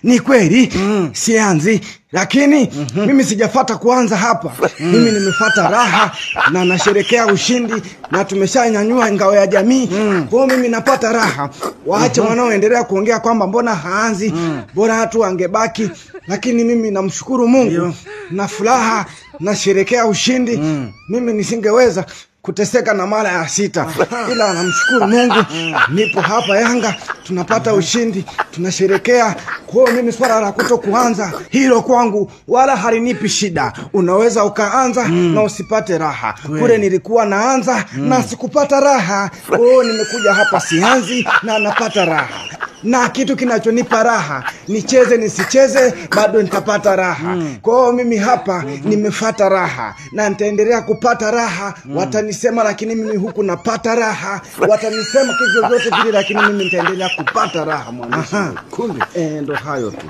Ni kweli sianzi, lakini mimi sijafuata kuanza hapa. Mimi nimefuata raha na nasherekea ushindi na tumeshanyanyua ngao ya jamii. Kwa mimi napata raha. Waache wanaoendelea kuongea kwamba mbona haanzi, bora hatu angebaki. Lakini mimi namshukuru Mungu na furaha na sherekea ushindi. Mimi nisingeweza kuteseka na mara ya 6, ila namshukuru Mungu nipo hapa Yanga tunapata ushindi, tunasherekea. Kwa mimi swala la kutokuanza hilo kwangu wala halinipi shida. Unaweza ukaanza na usipate raha. Kule nilikuwa naanza na sikupata raha. Nimekuja hapa sianzi na napata raha. Na kitu kinachonipa raha, nicheze nisicheze bado nitapata raha. Kwa mimi hapa nimefuata raha na nitaendelea kupata raha. Watanisema lakini mimi huku napata raha. Watanisema kitu zote vile lakini mimi nitaendelea kupata raha mwana. Kumbe ndo hayo tu.